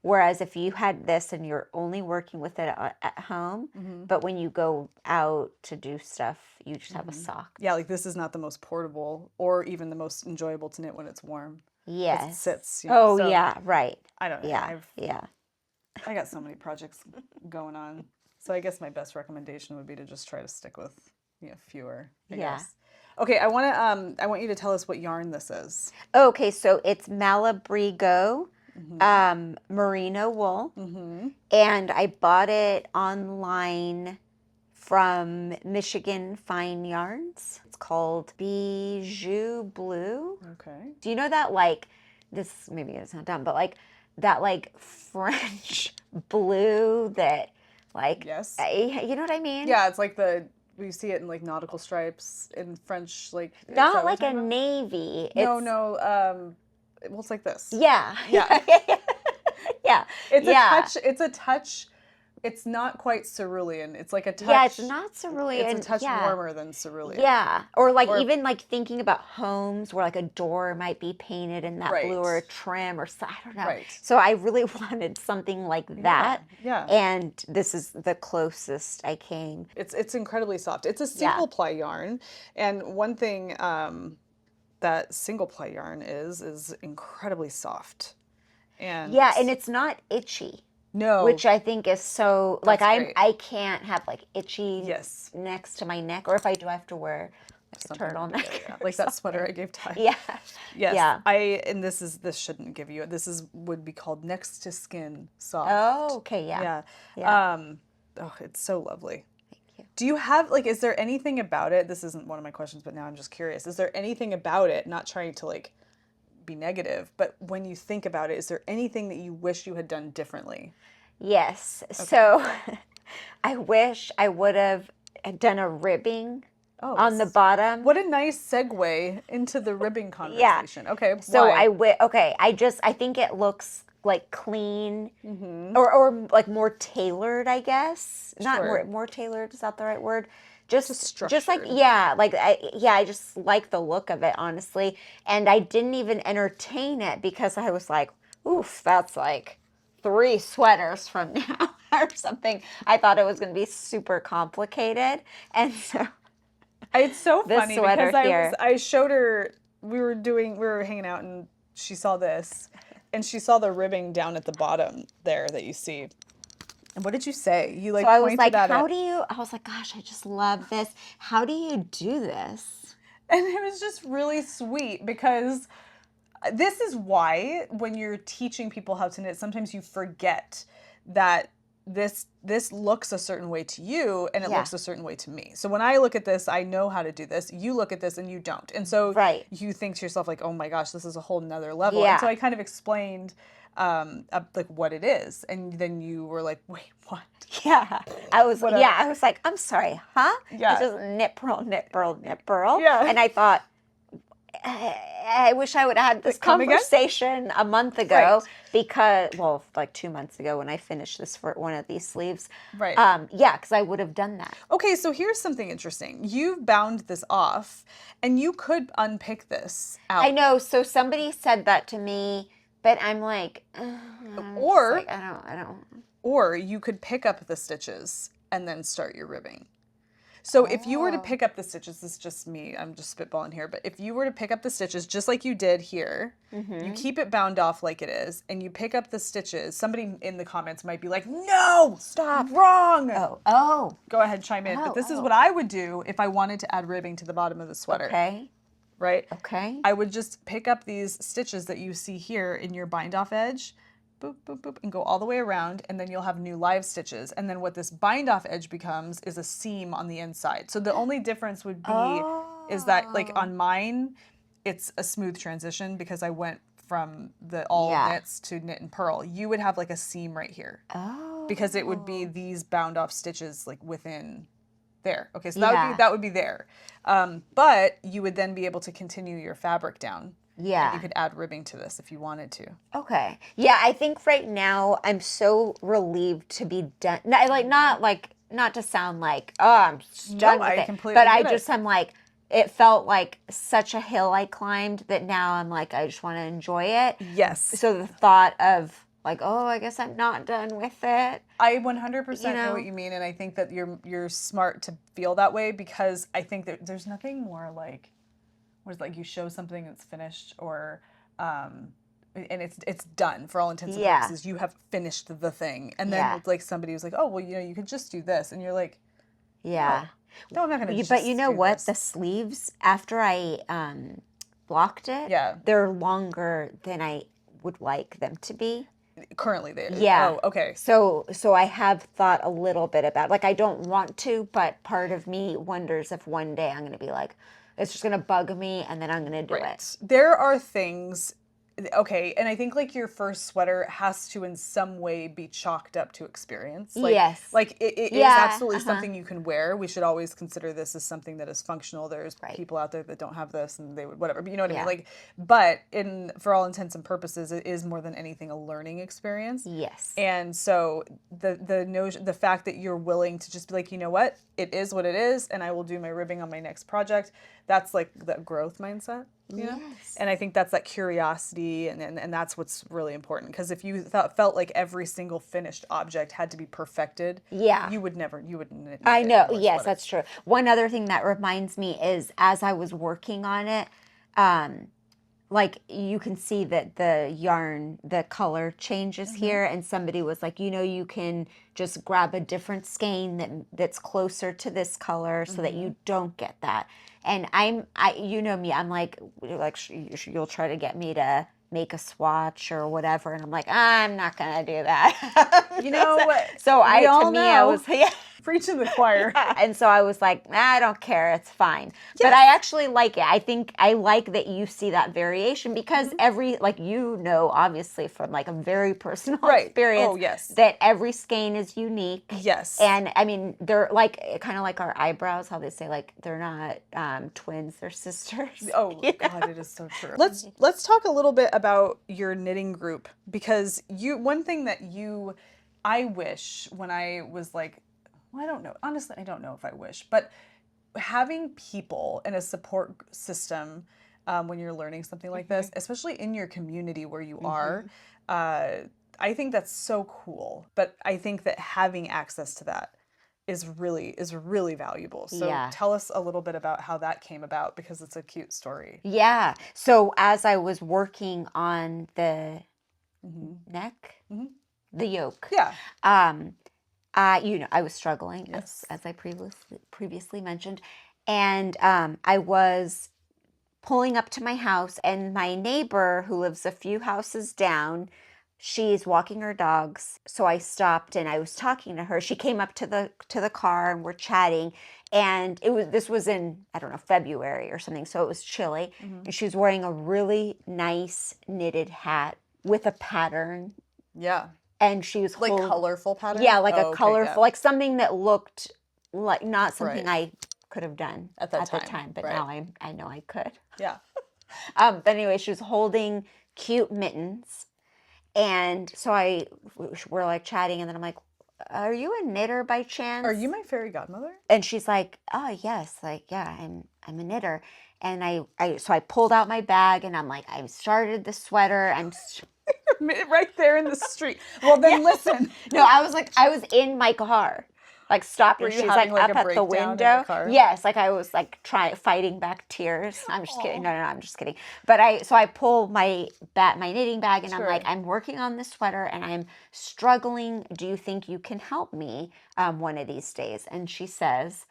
Whereas if you had this and you're only working with it at home, but when you go out to do stuff, you just have a sock. Yeah, like this is not the most portable or even the most enjoyable to knit when it's warm. Yes. It sits. Right. I don't know. Yeah. I got so many projects going on. So I guess my best recommendation would be to just try to stick with fewer, I guess. Okay, I want you to tell us what yarn this is. Okay, so it's Malabrigo merino wool, and I bought it online from Michigan Fine Yarns. It's called Bijou Blue. Okay. Do you know that like this? Maybe it's not dumb, but like that like French blue that like you know what I mean? Yeah, it's like we see it in like nautical stripes in French, like not like a navy. No. Well, it's like this. Yeah. Yeah. Yeah. It's a touch It's not quite cerulean. It's like a touch. Yeah, it's not cerulean. It's a touch yeah. warmer than cerulean. Yeah. Or like even like thinking about homes where like a door might be painted in that blue, or a trim, or I don't know. Right. So I really wanted something like that. Yeah. And this is the closest I came. It's incredibly soft. It's a single ply yarn. And one thing that single ply yarn is incredibly soft. And yeah, and it's not itchy. No. Which I think is so, like, great. I can't have, like, itchy next to my neck. Or if I do, I have to wear, like, a turtleneck. Like that sweater I gave Ty. Yeah. Yes. Yeah. And this shouldn't give you, would be called next to skin soft. Oh, okay, yeah. Oh, it's so lovely. Thank you. Do you have, like, is there anything about it? This isn't one of my questions, but now I'm just curious. Is there anything about it, not trying to, like, be negative, but when you think about it, is there anything that you wish you had done differently? Yes. Okay. So I wish I would have done a ribbing on the bottom. What a nice segue into the ribbing conversation. Yeah. Okay. So I think it looks like clean, or like more tailored, I guess. Not more tailored, is that the right word? Just like, I just like the look of it, honestly. And I didn't even entertain it because I was like, oof, that's like 3 sweaters from now or something. I thought it was going to be super complicated. And so it's so funny because I showed her, we were hanging out and she saw this and she saw the ribbing down at the bottom there that you see. And what did you say? You like, so I was like, I was like, gosh, I just love this. How do you do this? And it was just really sweet because this is why when you're teaching people how to knit, sometimes you forget that this looks a certain way to you and it looks a certain way to me. So when I look at this, I know how to do this. You look at this and you don't. And so you think to yourself like, oh my gosh, this is a whole nother level. And so I kind of explained like what it is, and then you were like, wait, what? Yeah, I was like, I'm sorry, huh? Yeah, it's just knit, purl, knit, purl, knit, purl. Yeah, and I thought, I wish I would have had this conversation a month ago because, well, like 2 months ago when I finished this for one of these sleeves. Right. Because I would have done that. Okay, so here's something interesting. You've bound this off, and you could unpick this out. I know. So somebody said that to me. But I'm like, or I don't. Or you could pick up the stitches and then start your ribbing. So if you were to pick up the stitches, this is just me, I'm just spitballing here, but if you were to pick up the stitches just like you did here, you keep it bound off like it is, and you pick up the stitches, somebody in the comments might be like, no, stop, wrong. Oh. Go ahead, chime in. But this is what I would do if I wanted to add ribbing to the bottom of the sweater. Okay. Right? Okay. I would just pick up these stitches that you see here in your bind off edge, boop, boop, boop, and go all the way around, and then you'll have new live stitches. And then what this bind off edge becomes is a seam on the inside. So the only difference would be is that like on mine, it's a smooth transition because I went from the all knits to knit and purl. You would have like a seam right here. Because it would be these bound off stitches like within there. Okay, so that would be there. But you would then be able to continue your fabric down. Yeah. You could add ribbing to this if you wanted to. Okay. Yeah, I think right now I'm so relieved to be done. Not to sound like, oh, I'm done with it. But I'm like, it felt like such a hill I climbed that now I'm like, I just want to enjoy it. Yes. So the thought of like, oh, I guess I'm not done with it. I 100% know what you mean, and I think that you're smart to feel that way because I think that there's nothing more like, where it's like you show something that's finished or, and it's done for all intents and purposes. You have finished the thing, and then it's like somebody was like, oh, well, you could just do this, and you're like, no, I'm not gonna. But you know what? The sleeves after I blocked it, they're longer than I would like them to be. Currently there. Yeah. Oh, okay. So I have thought a little bit about, like, I don't want to, but part of me wonders if one day I'm going to be like, it's just going to bug me and then I'm going to do it. There are things okay, and I think like your first sweater has to in some way be chalked up to experience. Yes. Like it is absolutely something you can wear. We should always consider this as something that is functional. There's people out there that don't have this and they would whatever, but you know what I mean? Like, but for all intents and purposes, it is more than anything a learning experience. Yes. And so the notion, the fact that you're willing to just be like, you know what, it is what it is, and I will do my ribbing on my next project. That's like the growth mindset. You know? Yes. And I think that's that curiosity, and that's what's really important. Because if you felt like every single finished object had to be perfected, you wouldn't. I know. Yes, that's true. One other thing that reminds me is as I was working on it, like you can see that the yarn, the color changes here, and somebody was like, you can just grab a different skein that's closer to this color so that you don't get that. And you know me, I'm like you'll try to get me to make a swatch or whatever, and I'm like, I'm not gonna do that. You know what? So I was preaching the choir. And so I was like, I don't care, it's fine. Yes. But I actually like it. I think I like that you see that variation because obviously from like a very personal experience, that every skein is unique. Yes. And I mean, they're like kind of like our eyebrows, how they say like they're not twins, they're sisters. Oh God, it is so true. Let's talk a little bit about your knitting group, because one thing that I wish when I was like, well, I don't know. Honestly, I don't know if I wish, but having people in a support system when you're learning something like this, especially in your community where you are, I think that's so cool. But I think that having access to that is really valuable. So tell us a little bit about how that came about, because it's a cute story. Yeah. So as I was working on the neck, the yoke. Yeah. I was struggling, as I previously mentioned, and I was pulling up to my house, and my neighbor, who lives a few houses down, she's walking her dogs. So I stopped and I was talking to her. She came up to the car and we're chatting, and this was in, I don't know, February or something, so it was chilly, and she was wearing a really nice knitted hat with a pattern. Yeah. And she was like colorful pattern? Yeah, like a colorful, like something that looked like not something I could have done at the time. But now I know I could. Yeah. But anyway, she was holding cute mittens. And so we're like chatting, and then I'm like, are you a knitter by chance? Are you my fairy godmother? And she's like, oh, yes. Like, yeah, I'm a knitter. And so I pulled out my bag, and I'm like, I started the sweater. Right there in the street. Well, then listen. No, I was in my car, like stopped, and she's like up at the window. Yes, like I was like fighting back tears. I'm just kidding. No, I'm just kidding. But I pull my knitting bag, and I'm like, I'm working on this sweater, and I'm struggling. Do you think you can help me one of these days? And she says,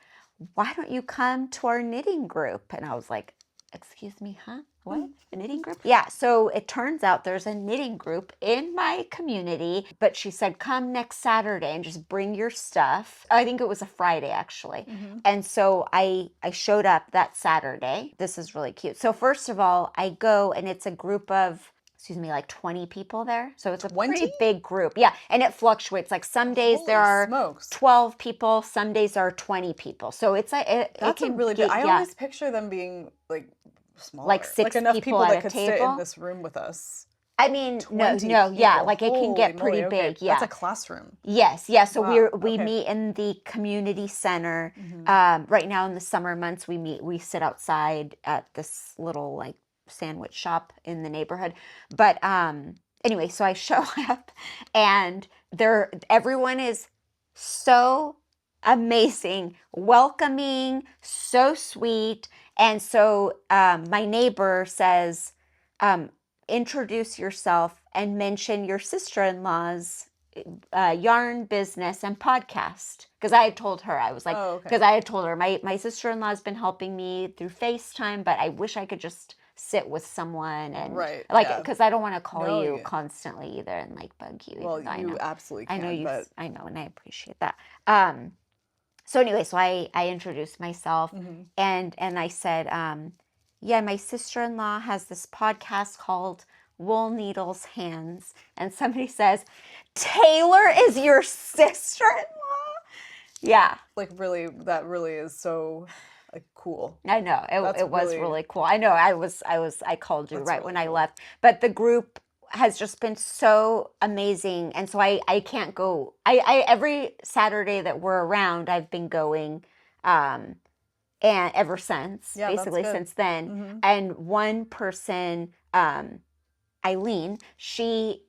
why don't you come to our knitting group? And I was like, excuse me, huh? What? A knitting group? Yeah, so it turns out there's a knitting group in my community, but she said, come next Saturday and just bring your stuff. I think it was a Friday, actually. And so I showed up that Saturday. This is really cute. So first of all, I go, and it's a group of, like 20 people there. So it's a pretty big group. Yeah, and it fluctuates. Like some days there are 12 people, some days there are 20 people. So it's like, that's really big. I always picture them being like smaller. Like six enough people that could sit in this room with us. I mean, no, yeah, like it can get pretty big. Yeah, that's a classroom. Yes, yeah. So we meet in the community center. Right now in the summer months, we sit outside at this little like sandwich shop in the neighborhood. But anyway, so I show up, and everyone is so amazing, welcoming, so sweet. And so my neighbor says, introduce yourself and mention your sister-in-law's yarn business and podcast. Because I had told her, I was like, because I had told her, my sister-in-law has been helping me through FaceTime, but I wish I could just sit with someone and because I don't want to call you constantly either and like bug you. Well, you absolutely can. I know, and I appreciate that. So anyway, so I introduced myself and I said, my sister-in-law has this podcast called wool needles hands, and somebody says, Taylor is your sister-in-law? Yeah. Like really, that really is so like cool. I know. It was really cool. I know. I called you right really when I left. But the group has just been so amazing. And so I can't go. I every Saturday that we're around, I've been going, and ever since, Yeah, that's basically good. since then. And one person, Eileen, she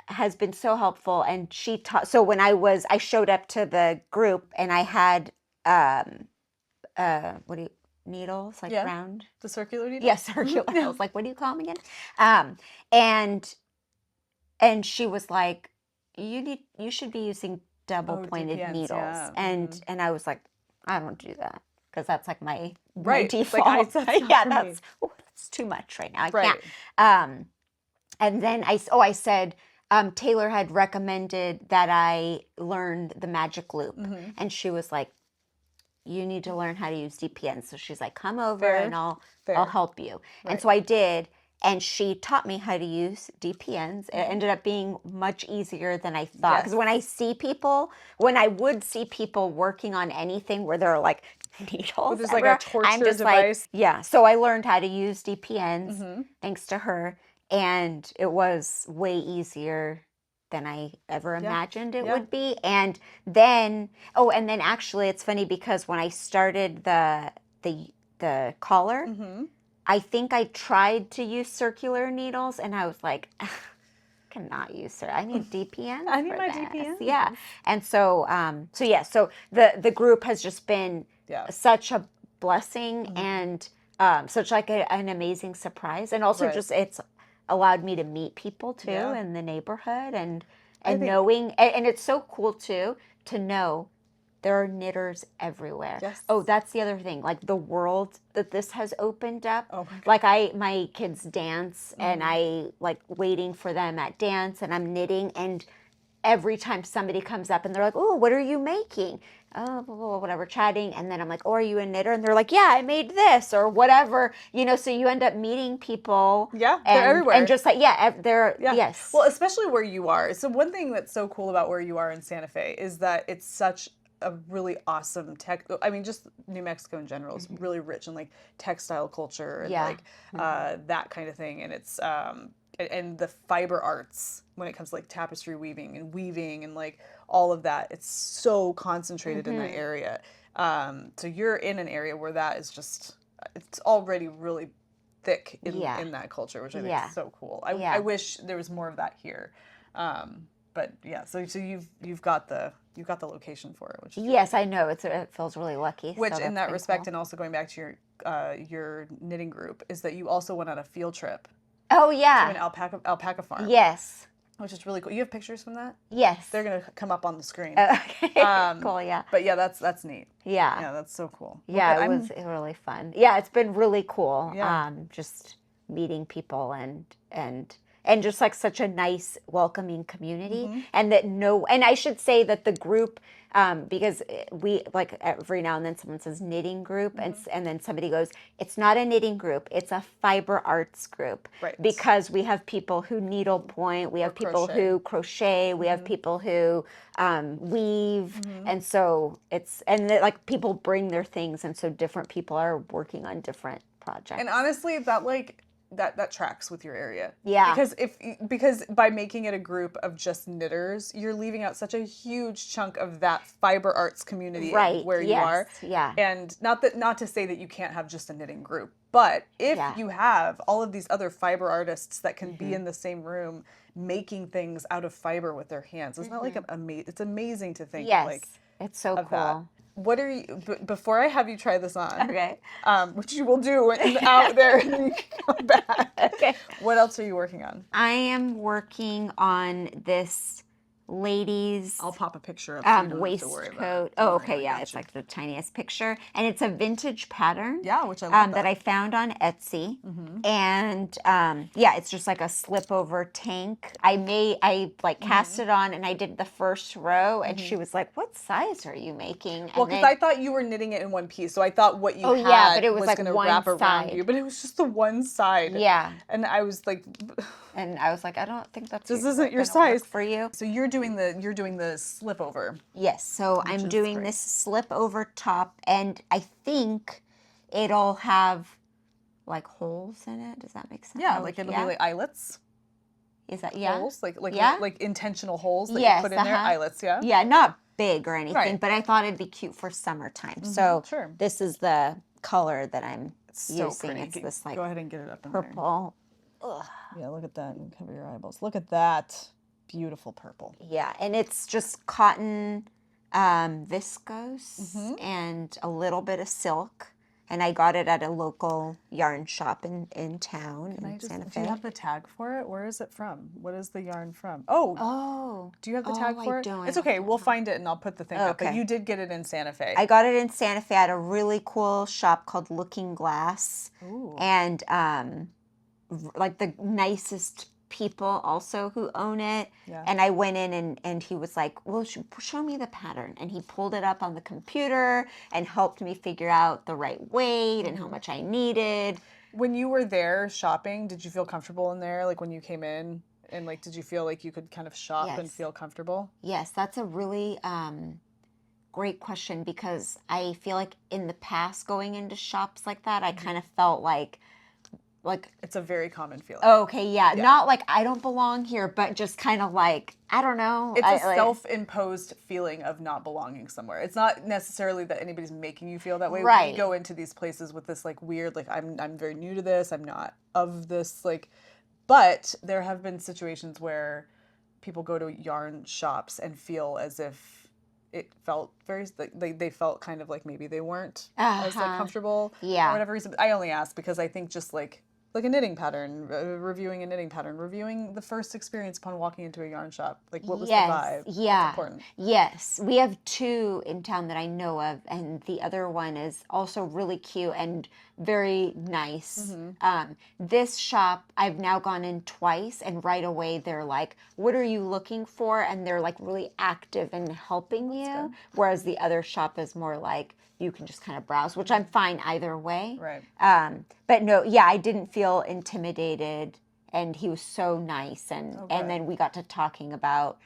has been so helpful, and she taught. So when I showed up to the group, and I had, what do you, needles, like Yeah. round? The circular needle? Yes, circular. I was like, what do you call them again? And she was like, you should be using double pointed DPNs, needles. yeah. And I was like, I don't do that, because that's like my Right. default. Like, that's yeah, not for me. that's too much right now. I Right. can't. And then I said, Taylor had recommended that I learn the magic loop. And she was like, you need to learn how to use DPNs. So she's like, come over Fair. and I'll help you. Right. And so I did. And she taught me how to use DPNs. It ended up being much easier than I thought. Because when I would see people working on anything where there are like needles, There's like a torture device. yeah. So I learned how to use DPNs thanks to her. And it was way easier than I ever imagined it would be. And then, actually it's funny, because when I started the collar, I think I tried to use circular needles, and I was like, I cannot use her. I need DPNs. I need for my this. DPNs. Yeah. And so the group has just been such a blessing, and such like an amazing surprise. And also just, it's allowed me to meet people too in the neighborhood, and knowing, and it's so cool too to know there are knitters everywhere. Yes. Oh, that's the other thing. Like the world that this has opened up. Oh my God. Like my kids dance, and I like waiting for them at dance, and I'm knitting, and every time somebody comes up and they're like, oh, what are you making? Oh, blah, blah, blah, whatever, chatting. And then I'm like, oh, are you a knitter? And they're like, yeah, I made this or whatever, so you end up meeting people. Yeah, they're everywhere. And just like, yes. Well, especially where you are. So one thing that's so cool about where you are in Santa Fe is that it's such a really awesome just New Mexico in general is really rich in like textile culture and like that kind of thing. And it's, and the fiber arts when it comes to like tapestry weaving and like all of that, it's so concentrated in that area. So you're in an area where that is just, it's already really thick in that culture, which I think is so cool. I wish there was more of that here. But yeah, so you've got the location for it, which is yes, I know it feels really lucky. Which so in that respect, cool. and also going back to your knitting group, is that you also went on a field trip. Oh yeah, to an alpaca farm. Yes, which is really cool. You have pictures from that? Yes, they're gonna come up on the screen. Okay, cool. Yeah, but yeah, that's neat. Yeah, that's so cool. Yeah, it was really fun. Yeah, it's been really cool. Yeah. Just meeting people and just like such a nice, welcoming community, and I should say that the group, because we like every now and then someone says knitting group, and then somebody goes, it's not a knitting group, it's a fiber arts group, right? Because we have people who needlepoint, we have people who crochet, we have people who weave, and so like people bring their things, and so different people are working on different projects. And honestly, that tracks with your area. Yeah. Because by making it a group of just knitters, you're leaving out such a huge chunk of that fiber arts community where you are. Yeah. And not to say that you can't have just a knitting group, but if you have all of these other fiber artists that can be in the same room making things out of fiber with their hands, isn't that like it's amazing to think like it's so cool. That. What are you, before I have you try this on, okay, which you will do when out there and then you can come back. Okay. What else are you working on? I am working on this ladies. I'll pop a picture of waistcoat. Oh, okay, yeah, it's like the tiniest picture, and it's a vintage pattern. Yeah, which I love that I found on Etsy, and it's just like a slip over tank. I cast it on, and I did the first row, and she was like, "What size are you making?" Well, because I thought you were knitting it in one piece, so I thought what you had but it was like going to one wrap side. around you, but it was just the one side. Yeah, and I was like. And I was like, I don't think this isn't your gonna work size for you. So you're doing the slip over. Yes, so I'm doing this slip over top, and I think it'll have like holes in it. Does that make sense? Yeah, like it'll be like eyelets. Is that Holes, like intentional holes that you put in there. Eyelets, yeah. Yeah, not big or anything, Right. but I thought it'd be cute for summertime. So sure. this is the color that I'm So using. pretty. It's this like Go ahead and get it up in purple. Yeah, look at that and cover your eyeballs. Look at that beautiful purple. Yeah, and it's just cotton viscose and a little bit of silk. And I got it at a local yarn shop in town in Santa Fe. Do you have the tag for it? Where is it from? What is the yarn from? Oh. Do you have the tag for it? Don't. It's okay. We'll find it and I'll put the thing up. But Okay. you did get it in Santa Fe. I got it in Santa Fe at a really cool shop called Looking Glass. Ooh. And like the nicest people also who own it. Yeah. And I went in and he was like, well, show me the pattern. And he pulled it up on the computer and helped me figure out the right weight and how much I needed. When you were there shopping, did you feel comfortable in there? Like when you came in and like, did you feel like you could kind of shop and feel comfortable? Yes, that's a really great question, because I feel like in the past going into shops like that, I kind of felt like it's a very common feeling. Okay, yeah. Not like I don't belong here, but just kind of like, I don't know. It's a self-imposed feeling of not belonging somewhere. It's not necessarily that anybody's making you feel that way. Right. We go into these places with this like weird, like I'm very new to this. I'm not of this, like, but there have been situations where people go to yarn shops and feel as if it felt very, they felt kind of like maybe they weren't as like comfortable for whatever reason. I only ask because I think just like a knitting pattern, reviewing a knitting pattern, reviewing the first experience upon walking into a yarn shop. Like, what was the vibe? Yeah. That's important. Yes. We have two in town that I know of, and the other one is also really cute and very nice. This shop, I've now gone in twice, and right away they're like, what are you looking for? And they're like really active in helping you. Whereas the other shop is more like, you can just kind of browse, which I'm fine either way. Right. But no, yeah, I didn't feel intimidated, and he was so nice, and then we got to talking about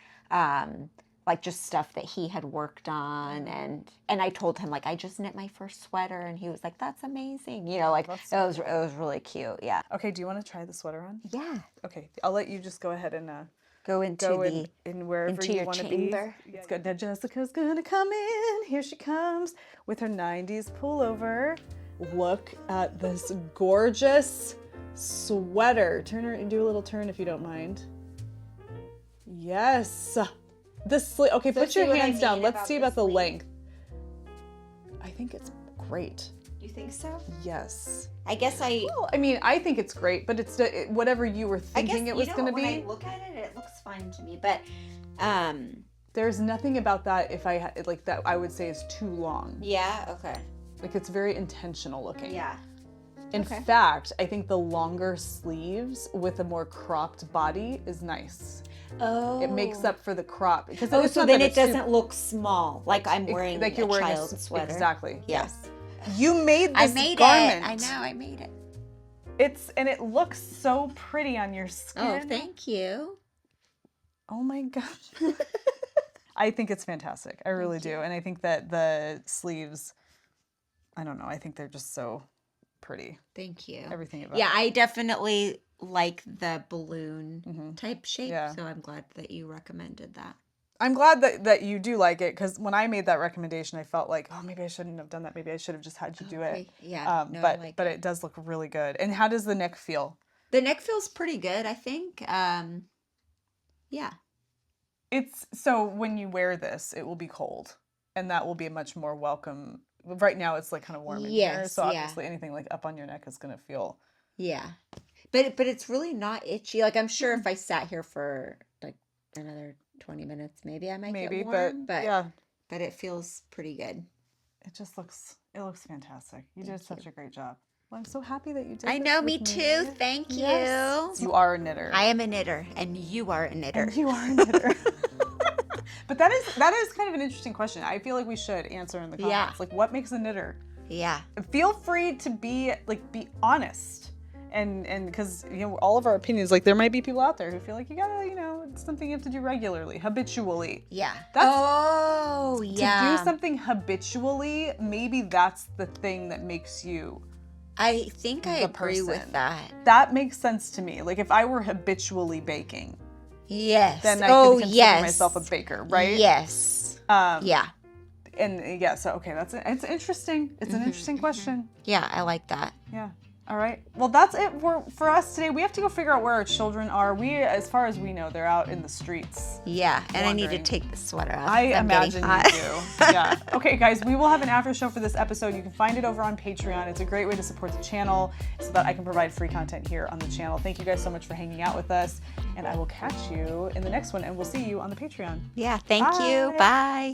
like just stuff that he had worked on, and I told him like I just knit my first sweater, and he was like, that's amazing, you know, like it was really cute. Yeah. Okay, do you want to try the sweater on? Yeah. Okay, I'll let you just go ahead and go into in wherever you want to be. It's good. Now Jessica's gonna come in. Here she comes with her 90s pullover. Look at this gorgeous sweater. Turn her and do a little turn if you don't mind. Yes. Okay, put your hands down. Let's see about the length. I think it's great. You think so? Yes. I guess Well, I mean, I think it's great, but it's whatever you were thinking it was going to be. When I look at it, it looks fine to me. But there's nothing about that if I like that I would say is too long. Yeah. Okay. Like it's very intentional looking. Yeah. In fact, I think the longer sleeves with a more cropped body is nice. Oh. It makes up for the crop because so then it doesn't look small, like I'm wearing like you're wearing child's sweater. Exactly. Yes. You made this garment. It. I know, I made it. And it looks so pretty on your skin. Oh, thank you. Oh my gosh. I think it's fantastic. I really do. And I think that the sleeves, I don't know, I think they're just so pretty. Thank you. Everything about it. Yeah, I definitely like the balloon type shape. Yeah. So I'm glad that you recommended that. I'm glad that you do like it, because when I made that recommendation, I felt like, oh, maybe I shouldn't have done that. Maybe I should have just had you do it. Yeah. But it does look really good. And how does the neck feel? The neck feels pretty good, I think. Yeah. It's so when you wear this, it will be cold, and that will be a much more welcome. Right now, it's like kind of warm in here, so obviously anything like up on your neck is gonna feel. Yeah, but it's really not itchy. Like I'm sure if I sat here for like another 20 minutes, maybe I might get warm. But yeah, but it feels pretty good. It looks fantastic. You did such a great job. Well, I'm so happy that you did. I know, me too. Thank you. You are a knitter. I am a knitter, and you are a knitter. And you are a knitter. But that is kind of an interesting question. I feel like we should answer in the comments. Yeah. Like, what makes a knitter? Yeah. Feel free to be honest And because, you know, all of our opinions, like there might be people out there who feel like you gotta, you know, it's something you have to do regularly, habitually. Yeah. To yeah. do something habitually, maybe that's the thing that makes you I think I agree person. with that. That makes sense to me. Like if I were habitually baking, Yes. then I could consider myself a baker, right? Yes. Yeah. And yeah, so okay, it's interesting. It's an interesting question. Yeah, I like that. Yeah. All right. Well, that's it for us today. We have to go figure out where our children are. As far as we know, they're out in the streets. Yeah, and wandering. I need to take the sweater off. I I'm imagine getting you hot. do. Yeah. Okay, guys, we will have an after show for this episode. You can find it over on Patreon. It's a great way to support the channel so that I can provide free content here on the channel. Thank you guys so much for hanging out with us, and I will catch you in the next one, and we'll see you on the Patreon. Yeah, thank you. Bye.